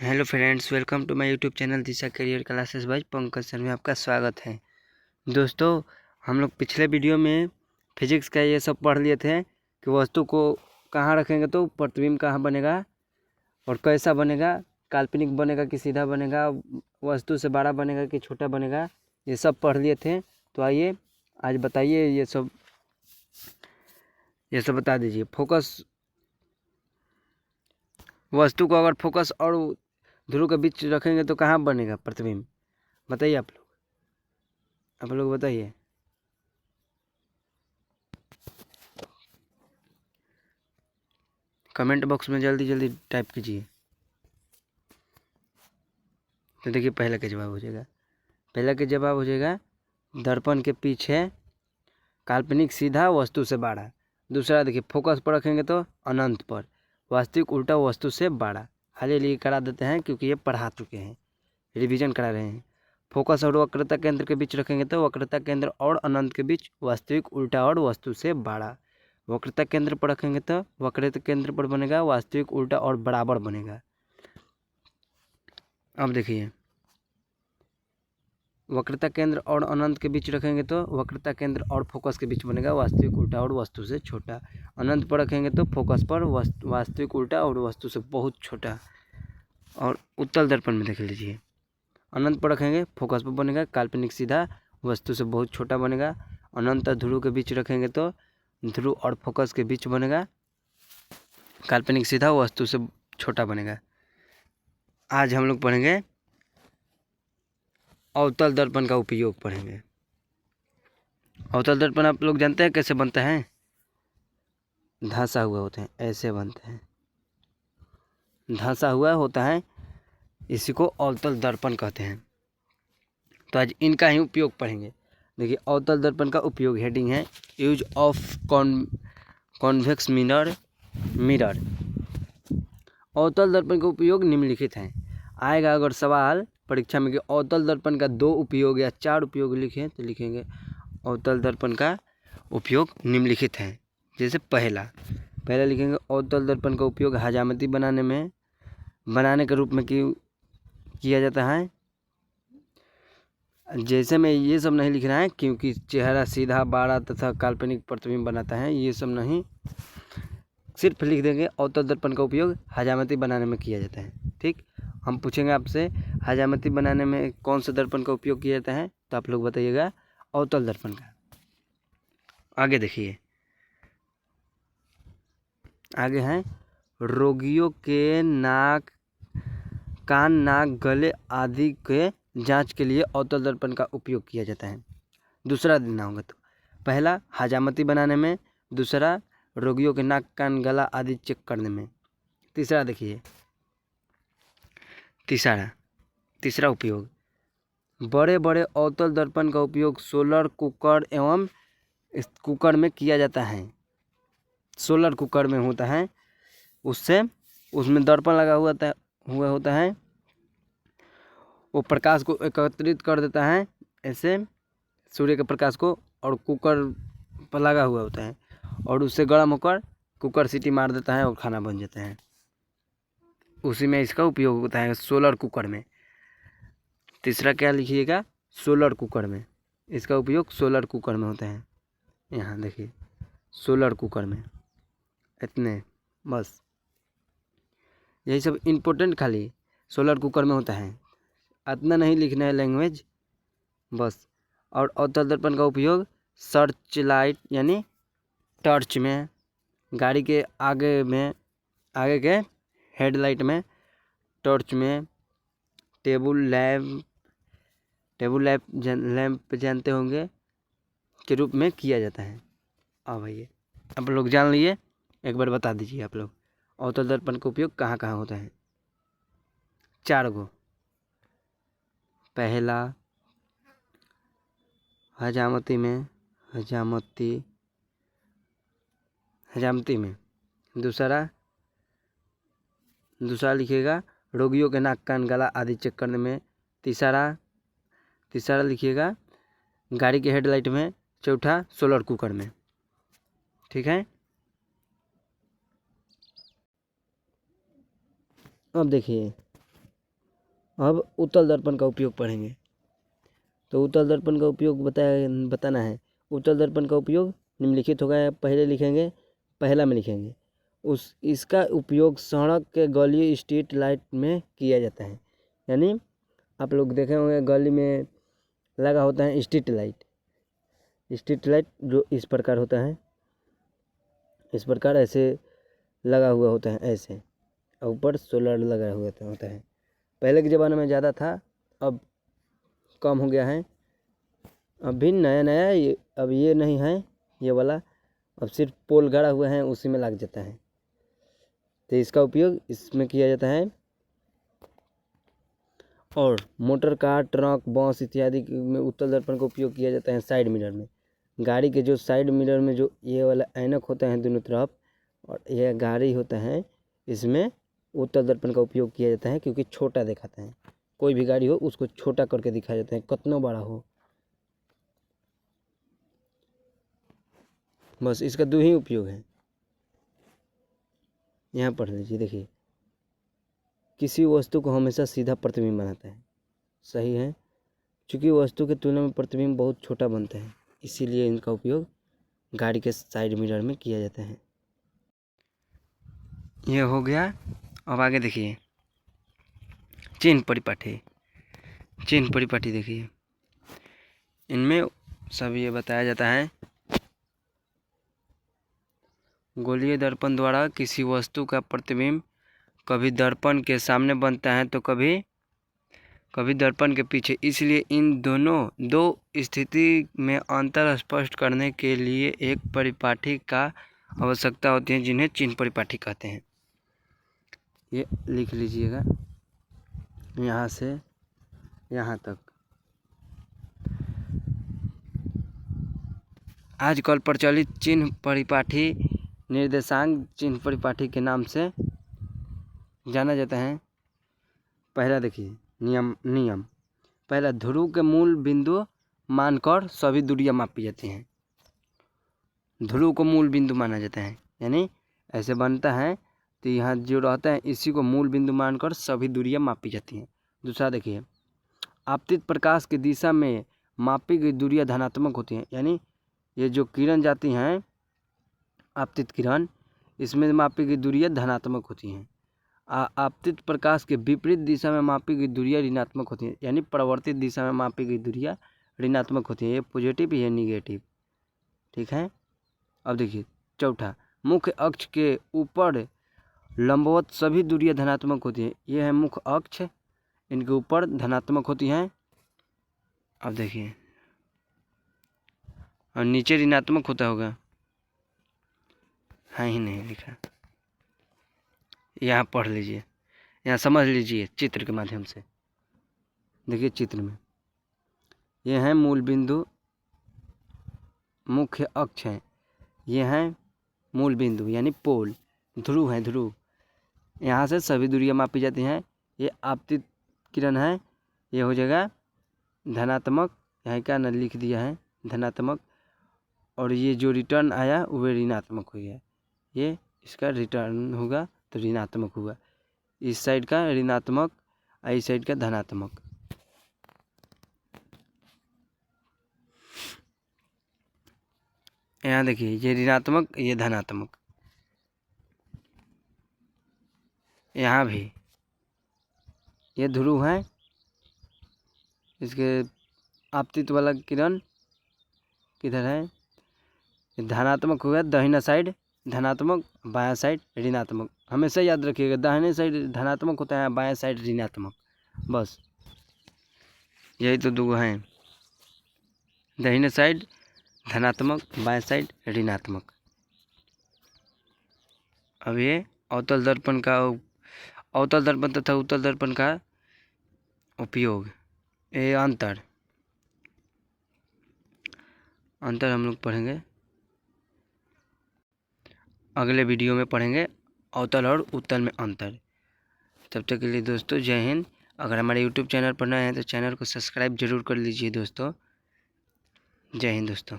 Hello friends, welcome to my YouTube channel Disha career classes by Pankaj sir में आपका स्वागत है। दोस्तों, हम लोग पिछले वीडियो में फिजिक्स का ये सब पढ़ लिए थे कि वस्तु को कहाँ रखेंगे तो प्रतिबिंब कहाँ बनेगा और कैसा बनेगा, काल्पनिक बनेगा कि सीधा बनेगा, वस्तु से बड़ा बनेगा कि छोटा बनेगा, ये सब पढ़ लिए थे। तो आइए आज बताइए ये सब बता दीजिए। फोकस, वस्तु को अगर फोकस और ध्रुव के बीच रखेंगे तो कहाँ बनेगा प्रतिबिंब, बताइए आप लोग बताइए। कमेंट बॉक्स में जल्दी जल्दी टाइप कीजिए। तो देखिए पहला का जवाब हो जाएगा दर्पण के पीछे काल्पनिक सीधा वस्तु से बड़ा। दूसरा देखिए फोकस पर रखेंगे तो अनंत पर, वास्तविक उल्टा वस्तु से बड़ा। हाल करा देते हैं क्योंकि ये पढ़ा चुके हैं, रिवीजन करा रहे हैं। फोकस और वक्रता केंद्र के बीच रखेंगे तो वक्रता केंद्र और अनंत के बीच वास्तविक उल्टा और वस्तु से बड़ा। वक्रता केंद्र पर रखेंगे तो वक्रता केंद्र पर बनेगा वास्तविक उल्टा और बराबर बनेगा। अब देखिए वक्रता केंद्र और अनंत के बीच रखेंगे तो वक्रता केंद्र और फोकस के बीच बनेगा वास्तविक उल्टा और वस्तु से छोटा। अनंत पर रखेंगे तो फोकस पर वास्तविक उल्टा और वस्तु से बहुत छोटा। और उत्तल दर्पण में देख लीजिए, अनंत पर रखेंगे फोकस पर बनेगा काल्पनिक सीधा, वस्तु से बहुत छोटा बनेगा। अनंत ध्रुव के बीच रखेंगे तो ध्रुव और फोकस के बीच बनेगा काल्पनिक सीधा, वस्तु से छोटा बनेगा। आज हम लोग पढ़ेंगे अवतल दर्पण का उपयोग पढ़ेंगे। अवतल दर्पण आप लोग जानते हैं कैसे बनता है? धंसा हुआ होता है, ऐसे बनते हैं, धंसा हुआ होता है, इसी को अवतल दर्पण कहते हैं। तो आज इनका ही उपयोग पढ़ेंगे। देखिए अवतल दर्पण का उपयोग, हेडिंग है यूज ऑफ कॉन्वेक्स मिरर। अवतल दर्पण का उपयोग निम्नलिखित हैं। आएगा अगर सवाल परीक्षा में कि अवतल दर्पण का 2 उपयोग या 4 उपयोग लिखें तो लिखेंगे अवतल दर्पण का उपयोग निम्नलिखित हैं। जैसे पहला लिखेंगे अवतल दर्पण का उपयोग हजामती बनाने के रूप में किया जाता है। जैसे में ये सब नहीं लिखना है क्योंकि चेहरा सीधा बड़ा तथा काल्पनिक प्रतिबिंब बनाता है, ये सब नहीं, सिर्फ लिख देंगे अवतल दर्पण का उपयोग हजामती बनाने में किया जाता है। ठीक, हम पूछेंगे आपसे हजामती बनाने में कौन सा दर्पण का उपयोग किया जाता है तो आप लोग बताइएगा अवतल दर्पण का। आगे देखिए, आगे हैं रोगियों के कान, नाक, गले आदि के जांच के लिए अवतल दर्पण का उपयोग किया जाता है। दूसरा देना होगा तो पहला हजामती बनाने में, दूसरा रोगियों के नाक, कान, गला आदि चेक करने में। तीसरा देखिए, तीसरा उपयोग बड़े बड़े अवतल दर्पण का उपयोग सोलर कुकर एवं कुकर में किया जाता है। सोलर कुकर में होता है, उसमें दर्पण लगा हुआ होता है, वो प्रकाश को एकत्रित कर देता है ऐसे सूर्य के प्रकाश को, और कुकर पर लगा हुआ होता है और उससे गर्म होकर कुकर सीटी मार देता है और खाना बन जाता है। उसी में इसका उपयोग होता है, सोलर कुकर में। तीसरा क्या लिखिएगा? सोलर कुकर में, इसका उपयोग सोलर कुकर में होता है। यहाँ देखिए सोलर कुकर में, इतने बस, यही सब इम्पोर्टेंट खाली सोलर कुकर में होता है, इतना नहीं लिखना है लैंग्वेज बस। और अवतल दर्पण का उपयोग सर्च लाइट यानी टॉर्च में, गाड़ी के आगे के हेडलाइट में, टॉर्च में, टेबल लैंप जानते होंगे के रूप में किया जाता है। अब भैया आप लोग जान लिए, एक बार बता दीजिए आप लोग अवतल दर्पण का उपयोग कहाँ कहाँ होता है। 4 गो। पहला हजामती में, दूसरा लिखिएगा रोगियों के नाक, कान, गला आदि चेक करने में। तीसरा लिखिएगा गाड़ी के हेडलाइट में। चौथा सोलर कुकर में। ठीक है, अब देखिए अब उत्तल दर्पण का उपयोग पढ़ेंगे। तो उत्तल दर्पण का उपयोग बताना है। उत्तल दर्पण का उपयोग निम्नलिखित होगा। पहले लिखेंगे, पहला में लिखेंगे इसका उपयोग सड़क के गली स्ट्रीट लाइट में किया जाता है। यानी आप लोग देखे होंगे गली में लगा होता है स्ट्रीट लाइट जो इस प्रकार होता है, इस प्रकार ऐसे लगा हुआ होता है ऐसे, और ऊपर सोलर लगा हुआ होता है। पहले के ज़माने में ज़्यादा था, अब कम हो गया है। अब भी नया अब ये नहीं है ये वाला, अब सिर्फ पोल गड़ा हुआ है उसी में लग जाता है। तो इसका उपयोग इसमें किया जाता है। और मोटर कार, ट्रक, बस इत्यादि में उत्तल दर्पण का उपयोग किया जाता है साइड मिरर में। गाड़ी के जो साइड मिरर में जो ये वाला ऐनक होता है दोनों तरफ, और यह गाड़ी होता है, इसमें उत्तल दर्पण का उपयोग किया जाता है क्योंकि छोटा दिखाता है। कोई भी गाड़ी हो उसको छोटा करके दिखाया जाता है, कितना बड़ा हो। बस इसका दो ही उपयोग है। यहाँ पढ़ लीजिए, देखिए किसी वस्तु को हमेशा सीधा प्रतिबिंब बनाता है। सही है, चूँकि वस्तु के तुलना में प्रतिबिंब बहुत छोटा बनता है, इसीलिए इनका उपयोग गाड़ी के साइड मिरर में किया जाता है। ये हो गया। अब आगे देखिए चिन्ह परिपाठी देखिए, इनमें सब ये बताया जाता है। गोलीय दर्पण द्वारा किसी वस्तु का प्रतिबिंब कभी दर्पण के सामने बनता है तो कभी दर्पण के पीछे। इसलिए इन दो स्थिति में अंतर स्पष्ट करने के लिए एक परिपाठी का आवश्यकता होती है, जिन्हें चिन्ह परिपाठी कहते हैं। ये लिख लीजिएगा यहाँ से यहाँ तक। आजकल प्रचलित चिन्ह परिपाठी निर्देशांक चिन्ह परिपाठी के नाम से जाना जाता है। पहला देखिए नियम पहला, ध्रुव के मूल बिंदु मानकर सभी दूरियां मापी जाती हैं। ध्रुव को मूल बिंदु माना जाता है, यानी ऐसे बनता है तो यहाँ जो रहता है इसी को मूल बिंदु मानकर सभी दूरियां मापी जाती हैं। दूसरा देखिए, आपतित प्रकाश की दिशा में मापी गई दूरियां धनात्मक होती हैं। यानी ये जो किरण जाती हैं आपतित किरण, इसमें मापी गई दूरियां धनात्मक होती हैं। आपतित प्रकाश के विपरीत दिशा में मापी गई दूरियां ऋणात्मक होती हैं। यानी परिवर्तित दिशा में मापी गई दूरियां ऋणात्मक होती हैं। ये पॉजिटिव, ये निगेटिव, ठीक है। अब देखिए चौथा, मुख्य अक्ष के ऊपर लंबवत सभी दूरियां धनात्मक होती हैं। ये है मुख्य अक्ष, इनके ऊपर धनात्मक होती हैं। अब देखिए, और नीचे ऋणात्मक होता होगा, हाँ ही नहीं लिखा, यहाँ पढ़ लीजिए, यहाँ समझ लीजिए चित्र के माध्यम से। देखिए चित्र में ये है मूल बिंदु, मुख्य अक्ष है, ये है मूल बिंदु यानी पोल, ध्रुव है ध्रुव, यहाँ से सभी दूरियां मापी जाती हैं। ये आपतित किरण है, ये हो जाएगा धनात्मक, यहाँ क्या न लिख दिया है धनात्मक, और ये जो रिटर्न आया वो ऋणात्मक हो गया। ये इसका रिटर्न होगा तो ऋणात्मक होगा, इस साइड का ऋणात्मक और इस साइड का धनात्मक। यहाँ देखिए ये ऋणात्मक, ये धनात्मक, यहाँ भी ये ध्रुव है, इसके आपतित वाला किरण किधर है, धनात्मक होगा, दाहिना साइड धनात्मक, बायां साइड ऋणात्मक। हमेशा याद रखिएगा दाहिने साइड धनात्मक होता है, बायां साइड ऋणात्मक। बस यही तो दो हैं, दाहिने साइड धनात्मक, बाएं साइड ऋणात्मक। अब ये अवतल दर्पण तथा उत्तल दर्पण का उपयोग, ये अंतर हम लोग पढ़ेंगे अगले वीडियो में, पढ़ेंगे अवतल और उत्तल में अंतर। तब तक के लिए दोस्तों जय हिंद। अगर हमारे यूट्यूब चैनल पर नए हैं तो चैनल को सब्सक्राइब जरूर कर लीजिए दोस्तों। जय हिंद दोस्तों।